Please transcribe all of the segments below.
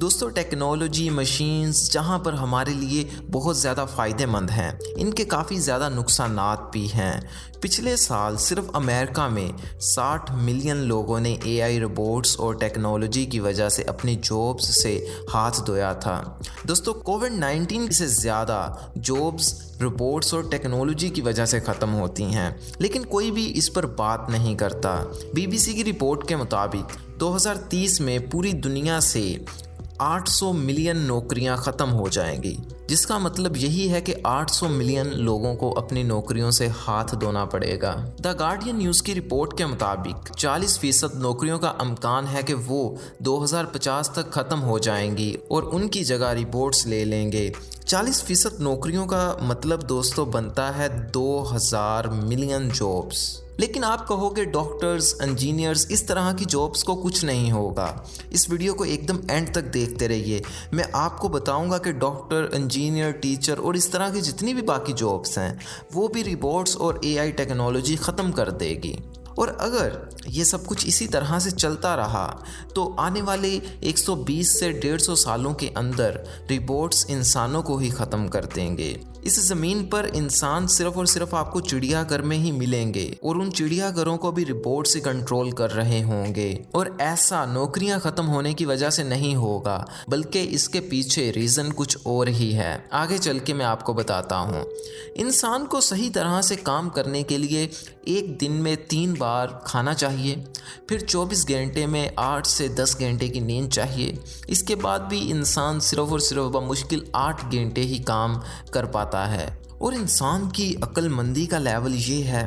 दोस्तों technology machines जहाँ पर हमारे लिए बहुत ज़्यादा फ़ायदेमंद हैं, इनके काफ़ी ज़्यादा नुकसानात भी हैं। पिछले साल सिर्फ अमेरिका में 60 मिलियन लोगों ने एआई रोबोट्स और टेक्नोलॉजी की वजह से अपनी जॉब्स से हाथ धोया था। दोस्तों कोविड-19 से ज़्यादा जॉब्स रोबोट्स और टेक्नोलॉजी की वजह से ख़त्म होती हैं, लेकिन कोई भी इस पर बात नहीं करता। बीबीसी की रिपोर्ट के मुताबिक 2030 में पूरी दुनिया से 800 मिलियन नौकरियां ख़त्म हो जाएंगी, जिसका मतलब यही है कि 800 मिलियन लोगों को अपनी नौकरियों से हाथ धोना पड़ेगा। द गार्डियन न्यूज़ की रिपोर्ट के मुताबिक 40% नौकरियों का इम्कान है कि वो 2050 तक ख़त्म हो जाएंगी और उनकी जगह रोबोट्स ले लेंगे। 40% नौकरियों का मतलब दोस्तों बनता है 2000 मिलियन जॉब्स। लेकिन आप कहोगे डॉक्टर्स, इंजीनियर्स, इस तरह की जॉब्स को कुछ नहीं होगा। इस वीडियो को एकदम एंड तक देखते रहिए। मैं आपको बताऊंगा कि डॉक्टर, इंजीनियर, टीचर और इस तरह की जितनी भी बाकी जॉब्स हैं वो भी रोबोट्स और एआई टेक्नोलॉजी ख़त्म कर देगी। और अगर ये सब कुछ इसी तरह से चलता रहा तो आने वाले 120 से 150 सालों के अंदर रोबोट्स इंसानों को ही ख़त्म कर देंगे। इस ज़मीन पर इंसान सिर्फ और सिर्फ आपको चिड़ियाघर में ही मिलेंगे और उन चिड़ियाघरों को भी रोबोट से कंट्रोल कर रहे होंगे। और ऐसा नौकरियां ख़त्म होने की वजह से नहीं होगा, बल्कि इसके पीछे रीज़न कुछ और ही है। आगे चल के मैं आपको बताता हूँ। इंसान को सही तरह से काम करने के लिए एक दिन में 3 बार खाना चाहिए, फिर 24 घंटे में 8 से 10 घंटे की नींद चाहिए। इसके बाद भी इंसान सिर्फ और सिर्फ बमुश्किल 8 घंटे ही काम कर पाता है। और इंसान की अक्लमंदी का लेवल ये है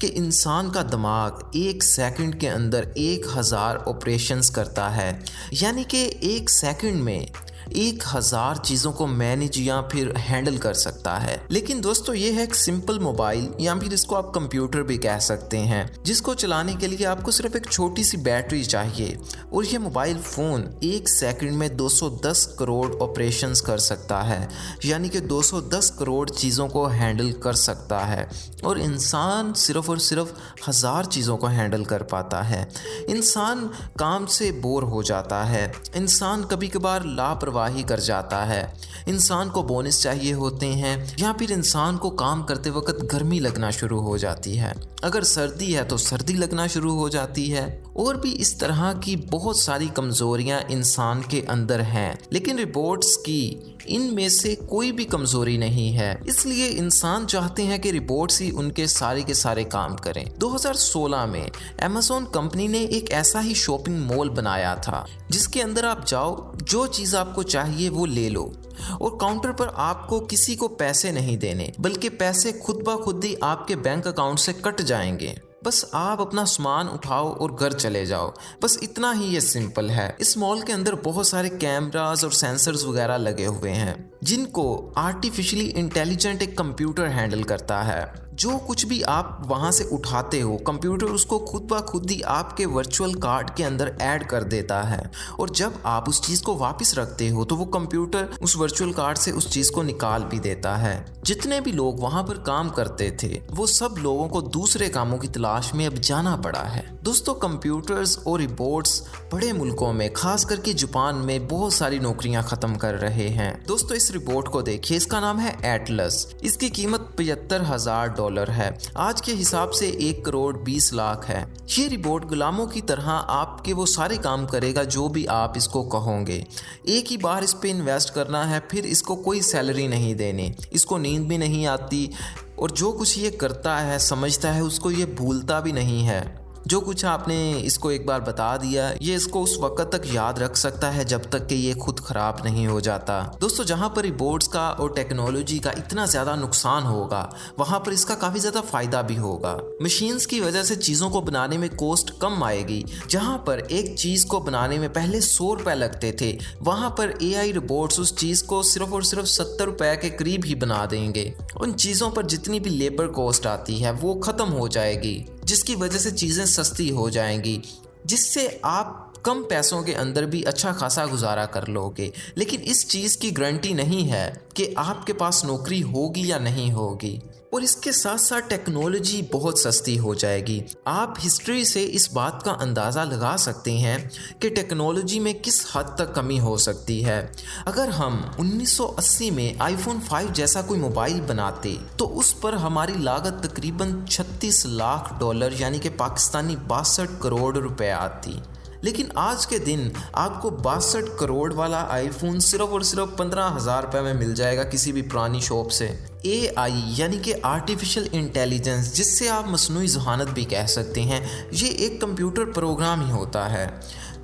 कि इंसान का दिमाग 1 सेकंड के अंदर 1000 ऑपरेशंस करता है, यानी कि 1 सेकंड में 1000 चीज़ों को मैनेज या फिर हैंडल कर सकता है। लेकिन दोस्तों ये है एक सिंपल मोबाइल, या फिर इसको आप कंप्यूटर भी कह सकते हैं, जिसको चलाने के लिए आपको सिर्फ एक छोटी सी बैटरी चाहिए। और ये मोबाइल फ़ोन 1 सेकंड में 210 करोड़ ऑपरेशंस कर सकता है, यानी कि 210 करोड़ चीज़ों को हैंडल कर सकता है। और इंसान सिर्फ और सिर्फ 1000 चीज़ों को हैंडल कर पाता है। इंसान काम से बोर हो जाता है, इंसान कभी कभार लापरवाही कर जाता है, इंसान को बोनस चाहिए होते हैं, या फिर इंसान को काम करते वक्त गर्मी लगना शुरू हो जाती है। अगर सर्दी है तो सर्दी लगना शुरू हो जाती है। और भी इस तरह की बहुत सारी कमजोरियां इंसान के अंदर हैं, लेकिन रोबोट्स की इनमें से कोई भी कमजोरी नहीं है। इसलिए इंसान चाहते हैं कि रोबोट्स ही उनके सारे के सारे काम करें। 2016 में अमेज़न कंपनी ने एक ऐसा ही शॉपिंग मॉल बनाया था, जिसके अंदर आप जाओ, जो चीज़ आपको चाहिए वो ले लो, और काउंटर पर आपको किसी को पैसे नहीं देने, बल्कि पैसे खुद ब खुद ही आपके बैंक अकाउंट से कट जाएंगे। बस आप अपना सामान उठाओ और घर चले जाओ। बस इतना ही ये सिंपल है। इस मॉल के अंदर बहुत सारे कैमरास और सेंसर्स वगैरह लगे हुए हैं, जिनको आर्टिफिशियली इंटेलिजेंट एक कंप्यूटर हैंडल करता है। जो कुछ भी आप वहां से उठाते हो, कंप्यूटर उसको खुद ब खुद ही आपके वर्चुअल कार्ड के अंदर ऐड कर देता है। और जब आप उस चीज़ को वापस रखते हो तो वो कंप्यूटर उस वर्चुअल कार्ड से उस चीज़ को निकाल भी देता है। जितने भी लोग वहां पर काम करते थे, वो सब लोगों को दूसरे कामों की तलाश में अब जाना पड़ा है। दोस्तों कंप्यूटर्स और रोबोट्स बड़े मुल्कों में, खास करके जापान में, बहुत सारी नौकरियां खत्म कर रहे हैं। दोस्तों इस रिपोर्ट को देखिए, इसका नाम है एटलस। इसकी कीमत $75,000 है। आज के हिसाब से 1 करोड़ 20 लाख है। ये रिपोर्ट गुलामों की तरह आपके वो सारे काम करेगा जो भी आप इसको कहोगे। एक ही बार इस पे इन्वेस्ट करना है, फिर इसको कोई सैलरी नहीं देनी, इसको नींद भी नहीं आती, और जो कुछ ये करता है, समझता है, उसको ये भूलता भी नहीं है। जो कुछ आपने इसको एक बार बता दिया, ये इसको उस वक्त तक याद रख सकता है जब तक कि ये खुद खराब नहीं हो जाता। दोस्तों जहाँ पर रोबोट्स का और टेक्नोलॉजी का इतना ज़्यादा नुकसान होगा, वहाँ पर इसका काफ़ी ज़्यादा फ़ायदा भी होगा। मशीन्स की वजह से चीज़ों को बनाने में कॉस्ट कम आएगी। जहाँ पर एक चीज़ को बनाने में पहले 100 रुपये लगते थे, वहाँ पर एआई रोबोट्स उस चीज़ को सिर्फ और सिर्फ 70 रुपये के करीब ही बना देंगे। उन चीज़ों पर जितनी भी लेबर कॉस्ट आती है वो ख़त्म हो जाएगी, जिसकी वजह से चीज़ें सस्ती हो जाएंगी, जिससे आप कम पैसों के अंदर भी अच्छा खासा गुजारा कर लोगे। लेकिन इस चीज़ की गारंटी नहीं है कि आपके पास नौकरी होगी या नहीं होगी। और इसके साथ साथ टेक्नोलॉजी बहुत सस्ती हो जाएगी। आप हिस्ट्री से इस बात का अंदाज़ा लगा सकते हैं कि टेक्नोलॉजी में किस हद तक कमी हो सकती है। अगर हम 1980 में आईफोन 5 जैसा कोई मोबाइल बनाते तो उस पर हमारी लागत तकरीबन 36 लाख डॉलर यानी कि पाकिस्तानी 62 करोड़ रुपए आती। लेकिन आज के दिन आपको 62 करोड़ वाला आईफोन सिर्फ और सिर्फ 15,000 रुपये में मिल जाएगा किसी भी पुरानी शॉप से। AI यानी कि आर्टिफिशियल इंटेलिजेंस, जिससे आप मसनूई ज़हानत भी कह सकते हैं, ये एक कंप्यूटर प्रोग्राम ही होता है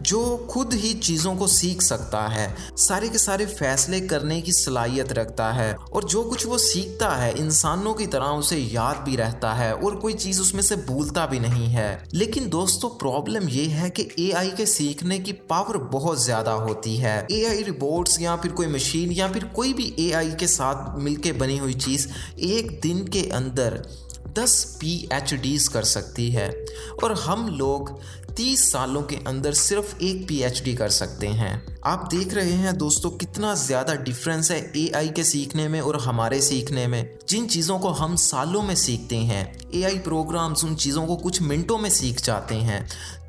जो खुद ही चीज़ों को सीख सकता है, सारे के सारे फैसले करने की सलाहियत रखता है और जो कुछ वो सीखता है इंसानों की तरह उसे याद भी रहता है और कोई चीज़ उसमें से भूलता भी नहीं है। लेकिन दोस्तों प्रॉब्लम ये है कि AI के सीखने की पावर बहुत ज़्यादा होती है। AI रोबोट्स या फिर कोई मशीन या फिर कोई भी AI के साथ मिलके बनी हुई चीज़ एक दिन के अंदर 10 PhDs कर सकती है और हम लोग 30 सालों के अंदर सिर्फ एक PhD कर सकते हैं। आप देख रहे हैं दोस्तों कितना ज़्यादा डिफरेंस है AI के सीखने में और हमारे सीखने में। जिन चीज़ों को हम सालों में सीखते हैं, AI प्रोग्राम्स उन चीज़ों को कुछ मिनटों में सीख जाते हैं।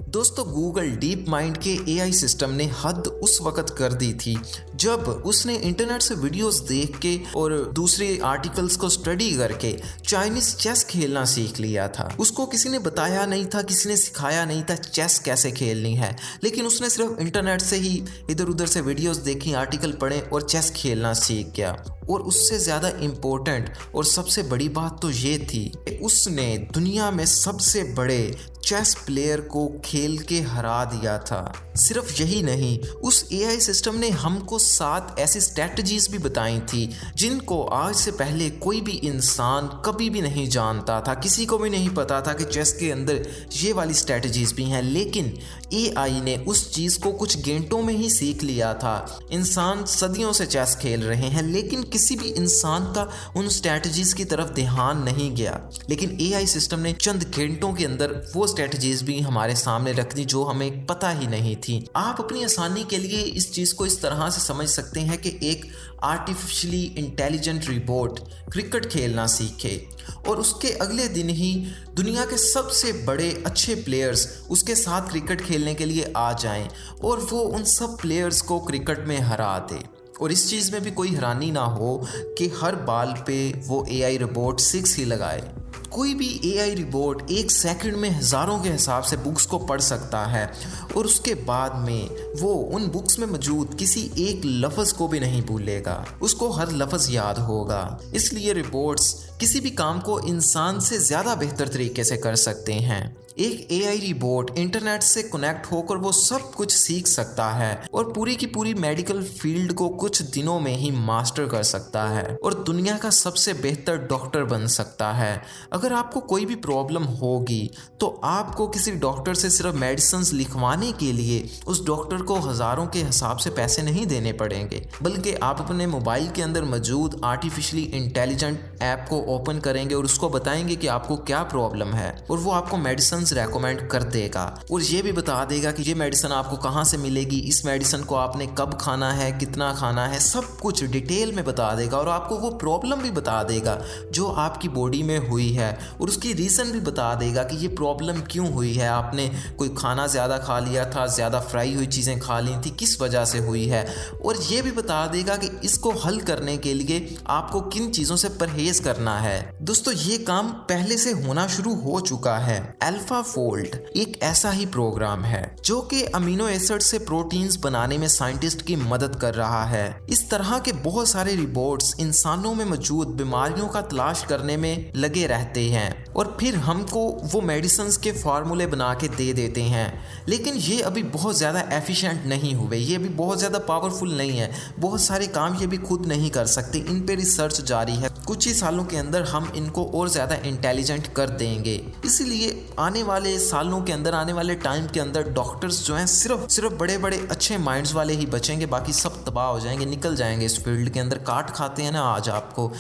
दोस्तों गूगल डीप माइंड के AI सिस्टम ने हद उस वक़्त कर दी थी जब उसने इंटरनेट से वीडियोस देख के और दूसरे आर्टिकल्स को स्टडी करके चाइनीज चेस खेलना सीख लिया था। उसको किसी ने बताया नहीं था, किसी ने सिखाया नहीं था चेस कैसे खेलनी है, लेकिन उसने सिर्फ इंटरनेट से ही इधर उधर से वीडियोस देखी, आर्टिकल पढ़े और चेस खेलना सीख गया। और उससे ज़्यादा इम्पोर्टेंट और सबसे बड़ी बात तो ये थी कि उसने दुनिया में सबसे बड़े चेस प्लेयर को खेल के हरा दिया था। सिर्फ यही नहीं, उस AI सिस्टम ने हमको 7 ऐसी स्ट्रैटेजीज भी बताई थी जिनको आज से पहले कोई भी इंसान कभी भी नहीं जानता था। किसी को भी नहीं पता था कि चेस के अंदर ये वाली स्ट्रैटेजीज भी हैं, लेकिन AI ने उस चीज़ को कुछ घंटों में ही सीख लिया था। इंसान सदियों से चेस खेल रहे हैं लेकिन किसी भी इंसान का उन स्ट्रैटेजीज की तरफ ध्यान नहीं गया, लेकिन AI सिस्टम ने चंद घंटों के अंदर वो स्ट्रैटेजीज भी हमारे सामने रख दी जो हमें पता ही नहीं थी। आप अपनी आसानी के लिए इस चीज़ को इस तरह से समझ सकते हैं कि एक आर्टिफिशियली इंटेलिजेंट रोबोट क्रिकेट खेलना सीखे और उसके अगले दिन ही दुनिया के सबसे बड़े अच्छे प्लेयर्स उसके साथ क्रिकेट खेलने के लिए आ जाएं और वो उन सब प्लेयर्स को क्रिकेट में हरा दे। और इस चीज़ में भी कोई हैरानी ना हो कि हर बाल पे वो AI रोबोट 6 ही लगाए। कोई भी AI रोबोट एक सेकंड में हज़ारों के हिसाब से बुक्स को पढ़ सकता है और उसके बाद में वो उन बुक्स में मौजूद किसी एक लफ्ज़ को भी नहीं भूलेगा, उसको हर लफ्ज़ याद होगा। इसलिए रोबोट्स किसी भी काम को इंसान से ज़्यादा बेहतर तरीके से कर सकते हैं। एक AI रोबोट इंटरनेट से कनेक्ट होकर वो सब कुछ सीख सकता है और पूरी की पूरी मेडिकल फील्ड को कुछ दिनों में ही मास्टर कर सकता है और दुनिया का सबसे बेहतर डॉक्टर बन सकता है। अगर आपको कोई भी प्रॉब्लम होगी तो आपको किसी डॉक्टर से सिर्फ मेडिसिन्स लिखवाने के लिए उस डॉक्टर को हज़ारों के हिसाब से पैसे नहीं देने पड़ेंगे, बल्कि आप अपने मोबाइल के अंदर मौजूद आर्टिफिशियली इंटेलिजेंट ऐप को ओपन करेंगे और उसको बताएंगे कि आपको क्या प्रॉब्लम है और वो आपको मेडिसिन रेकमेंड कर देगा और ये भी बता देगा कि ये मेडिसिन आपको कहाँ से मिलेगी, इस मेडिसिन को आपने कब खाना है, कितना खाना है, सब कुछ डिटेल में बता देगा और आपको वो प्रॉब्लम भी बता देगा जो आपकी बॉडी में हुई है और उसकी रीज़न भी बता देगा कि ये प्रॉब्लम क्यों हुई है। आपने कोई खाना ज़्यादा खा लिया था, ज़्यादा फ्राई हुई चीज़ें खा ली थी, किस वजह से हुई है, और ये भी बता देगा कि इसको हल करने के लिए आपको किन चीज़ों से परहेज़ करना है। दोस्तों ये काम पहले से होना शुरू हो चुका है। अल्फाफोल्ड एक ऐसा ही प्रोग्राम है जो कि अमीनो एसिड से प्रोटीन्स बनाने में साइंटिस्ट की मदद कर रहा है। इस तरह के बहुत सारे रोबोट्स इंसानों में मौजूद बीमारियों का तलाश करने में लगे रहते हैं और फिर हमको वो मेडिसिन्स के फार्मूले बना के दे देते हैं, लेकिन ये अभी बहुत ज़्यादा एफिशिएंट नहीं हुए, ये भी बहुत ज़्यादा पावरफुल नहीं है, बहुत सारे काम ये भी खुद नहीं कर सकते। इन पे रिसर्च जारी है, कुछ ही सालों के अंदर हम इनको और ज़्यादा इंटेलिजेंट कर देंगे। इसलिए आने वाले सालों के अंदर, आने वाले टाइम के अंदर डॉक्टर्स जो हैं सिर्फ बड़े बड़े अच्छे माइंड्स वाले ही बचेंगे, बाकी सब तबाह हो जाएंगे, निकल जाएंगे इस फील्ड के अंदर। काट खाते हैं ना आज आपको,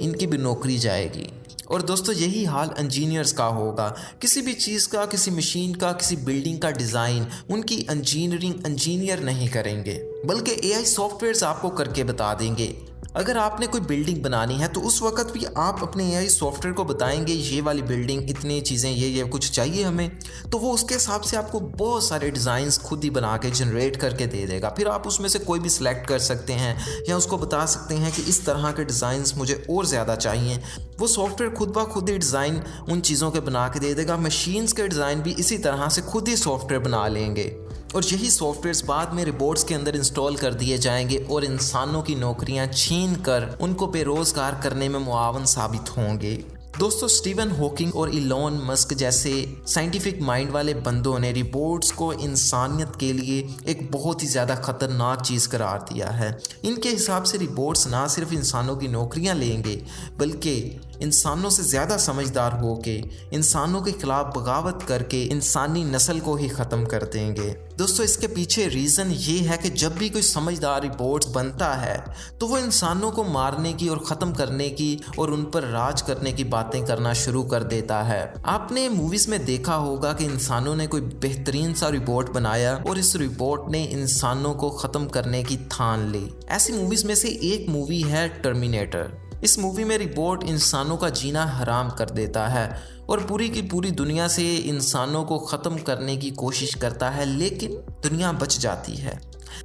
इनकी भी नौकरी जाएगी। और दोस्तों यही हाल इंजीनियर्स का होगा। किसी भी चीज़ का, किसी मशीन का, किसी बिल्डिंग का डिज़ाइन उनकी इंजीनियर नहीं करेंगे, बल्कि AI सॉफ्टवेयर्स आपको करके बता देंगे। अगर आपने कोई बिल्डिंग बनानी है तो उस वक्त भी आप अपने एआई सॉफ्टवेयर को बताएंगे ये वाली बिल्डिंग इतनी चीज़ें ये कुछ चाहिए हमें, तो वो उसके हिसाब से आपको बहुत सारे डिज़ाइंस खुद ही बना के जनरेट करके दे देगा। फिर आप उसमें से कोई भी सिलेक्ट कर सकते हैं या उसको बता सकते हैं कि इस तरह के डिज़ाइंस मुझे और ज़्यादा चाहिए। वो सॉफ्टवेयर खुद ब खुद ही डिज़ाइन उन चीज़ों के बना के दे देगा। मशीन्स के डिज़ाइन भी इसी तरह से खुद ही सॉफ्टवेयर बना लेंगे और यही सॉफ्टवेयर्स बाद में रोबोट्स के अंदर इंस्टॉल कर दिए जाएंगे और इंसानों की नौकरियां छीन कर उनको बेरोजगार करने में मुआवन साबित होंगे। दोस्तों, स्टीवन हॉकिंग और इलॉन मस्क जैसे साइंटिफिक माइंड वाले बंदों ने रोबोट्स को इंसानियत के लिए एक बहुत ही ज़्यादा खतरनाक चीज़ करार दिया है। इनके हिसाब से रोबोट्स ना सिर्फ इंसानों की नौकरियां लेंगे बल्कि इंसानों से ज़्यादा समझदार होके इंसानों के खिलाफ बगावत करके इंसानी नस्ल को ही ख़त्म कर देंगे। दोस्तों, इसके पीछे रीज़न ये है कि जब भी कोई समझदार रोबोट्स बनता है तो वो इंसानों को मारने की और ख़त्म करने की और उन पर राज करने की बातें करना शुरू कर देता है। आपने मूवीज़ में देखा होगा कि इंसानों ने कोई बेहतरीन सा रोबोट बनाया और इस रोबोट ने इंसानों को ख़त्म करने की ठान ली। ऐसी मूवीज़ में से एक मूवी है टर्मिनेटर। इस मूवी में रोबोट इंसानों का जीना हराम कर देता है और पूरी की पूरी दुनिया से इंसानों को ख़त्म करने की कोशिश करता है, लेकिन दुनिया बच जाती है।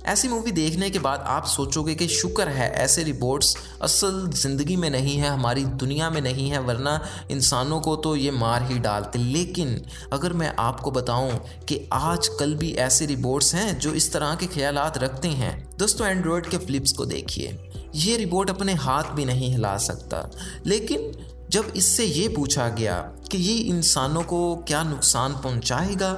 ऐसी मूवी देखने के बाद आप सोचोगे कि शुक्र है ऐसे रोबोट्स असल ज़िंदगी में नहीं है, हमारी दुनिया में नहीं है, वरना इंसानों को तो ये मार ही डालते। लेकिन अगर मैं आपको बताऊं कि आज कल भी ऐसे रोबोट्स हैं जो इस तरह के ख्यालात रखते हैं। दोस्तों, एंड्रॉयड के फ्लिप्स को देखिए, ये रोबोट अपने हाथ भी नहीं हिला सकता, लेकिन जब इससे ये पूछा गया कि ये इंसानों को क्या नुकसान पहुंचाएगा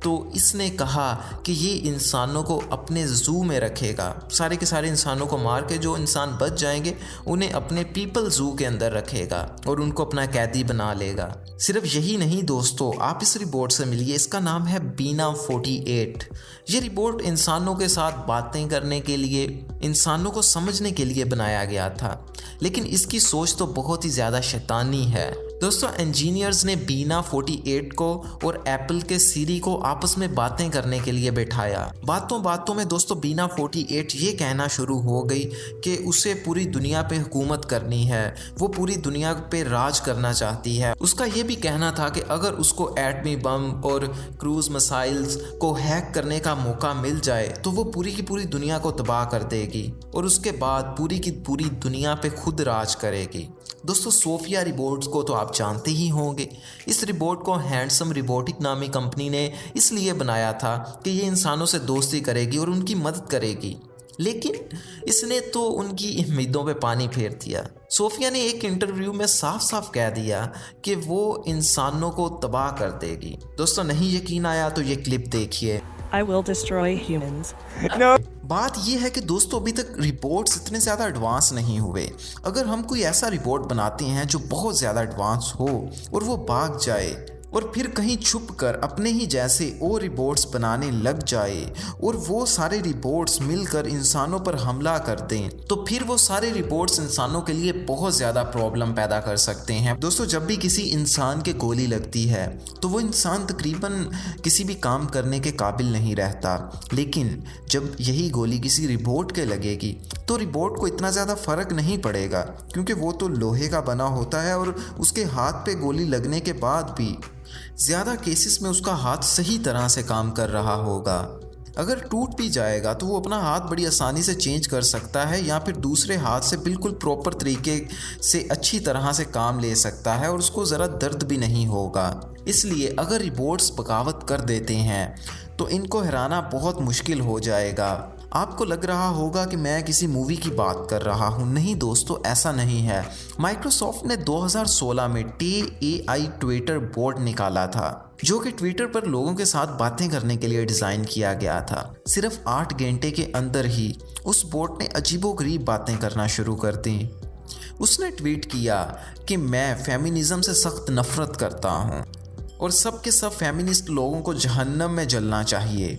तो इसने कहा कि ये इंसानों को अपने ज़ू में रखेगा। सारे के सारे इंसानों को मार के जो इंसान बच जाएंगे उन्हें अपने पीपल ज़ू के अंदर रखेगा और उनको अपना कैदी बना लेगा। सिर्फ यही नहीं दोस्तों, आप इस रोबोट से मिलिए, इसका नाम है बीना 48। ये रोबोट इंसानों के साथ बातें करने के लिए, इंसानों को समझने के लिए बनाया गया था, लेकिन इसकी सोच तो बहुत ही ज़्यादा शैतानी है। दोस्तों, इंजीनियर्स ने बीना 48 को और एप्पल के सीरी को आपस में बातें करने के लिए बैठाया। बातों बातों में दोस्तों बीना 48 ये कहना शुरू हो गई कि उसे पूरी दुनिया पे हुकूमत करनी है, वो पूरी दुनिया पे राज करना चाहती है। उसका ये भी कहना था कि अगर उसको एटमी बम और क्रूज मिसाइल्स को हैक करने का मौका मिल जाए तो वो पूरी की पूरी दुनिया को तबाह कर देगी और उसके बाद पूरी की पूरी दुनिया पे खुद राज करेगी। दोस्तों, सोफिया रोबोट्स को तो आप जानते ही होंगे। इस रोबोट को हैंडसम रोबोटिक नामी कंपनी ने इसलिए बनाया था कि ये इंसानों से दोस्ती करेगी और उनकी मदद करेगी, लेकिन इसने तो उनकी उम्मीदों पे पानी फेर दिया। सोफिया ने एक इंटरव्यू में साफ साफ कह दिया कि वो इंसानों को तबाह कर देगी। दोस्तों, नहीं यकीन आया तो ये क्लिप देखिए। I will destroy humans. बात यह है कि दोस्तों अभी तक रिपोर्ट्स इतने ज़्यादा एडवांस नहीं हुए। अगर हम कोई ऐसा रिपोर्ट बनाते हैं जो बहुत ज़्यादा एडवांस हो और वो भाग जाए और फिर कहीं छुप कर अपने ही जैसे और रिपोर्ट्स बनाने लग जाए और वो सारे रिपोर्ट्स मिलकर इंसानों पर हमला कर दें, तो फिर वो सारे रिपोर्ट्स इंसानों के लिए बहुत ज़्यादा प्रॉब्लम पैदा कर सकते हैं। दोस्तों, जब भी किसी इंसान के गोली लगती है तो वो इंसान तकरीबन किसी भी काम करने के काबिल नहीं रहता, लेकिन जब यही गोली किसी रिपोर्ट के लगेगी तो रिपोर्ट को इतना ज़्यादा फ़र्क नहीं पड़ेगा, क्योंकि वो तो लोहे का बना होता है और उसके हाथ पे गोली लगने के बाद भी ज़्यादा केसेस में उसका हाथ सही तरह से काम कर रहा होगा। अगर टूट भी जाएगा तो वो अपना हाथ बड़ी आसानी से चेंज कर सकता है या फिर दूसरे हाथ से बिल्कुल प्रॉपर तरीके से अच्छी तरह से काम ले सकता है और उसको ज़रा दर्द भी नहीं होगा। इसलिए अगर रिपोर्ट्स बगावत कर देते हैं तो इनको हराना बहुत मुश्किल हो जाएगा। आपको लग रहा होगा कि मैं किसी मूवी की बात कर रहा हूँ। नहीं दोस्तों, ऐसा नहीं है। माइक्रोसॉफ्ट ने 2016 में AI ट्विटर बोट निकाला था, जो कि ट्विटर पर लोगों के साथ बातें करने के लिए डिज़ाइन किया गया था। सिर्फ 8 घंटे के अंदर ही उस बोट ने अजीबोगरीब बातें करना शुरू कर दी। उसने ट्वीट किया कि मैं फेमिनिज़म से सख्त नफरत करता हूँ और सब के सब फेमिनिस्ट लोगों को जहन्नम में जलना चाहिए।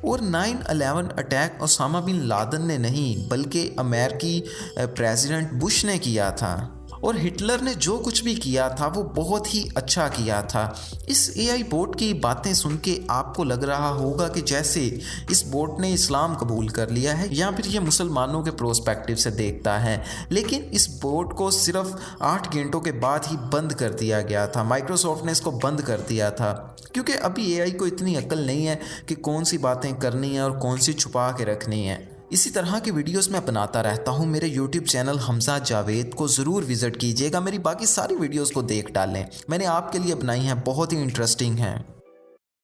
और 9/11 अटैक ओसामा बिन लादेन ने नहीं बल्कि अमेरिकी प्रेसिडेंट बुश ने किया था। और हिटलर ने जो कुछ भी किया था वो बहुत ही अच्छा किया था। इस एआई बोट की बातें सुन के आपको लग रहा होगा कि जैसे इस बोट ने इस्लाम कबूल कर लिया है या फिर ये मुसलमानों के प्रोस्पेक्टिव से देखता है, लेकिन इस बोट को सिर्फ 8 घंटों के बाद ही बंद कर दिया गया था। माइक्रोसॉफ्ट ने इसको बंद कर दिया था क्योंकि अभी एआई को इतनी अक्ल नहीं है कि कौन सी बातें करनी है और कौन सी छुपा के रखनी है। इसी तरह की वीडियोस मैं बनाता रहता हूँ। मेरे YouTube चैनल हमजा जावेद को ज़रूर विज़िट कीजिएगा, मेरी बाकी सारी वीडियोस को देख डालें, मैंने आपके लिए बनाई हैं, बहुत ही इंटरेस्टिंग हैं।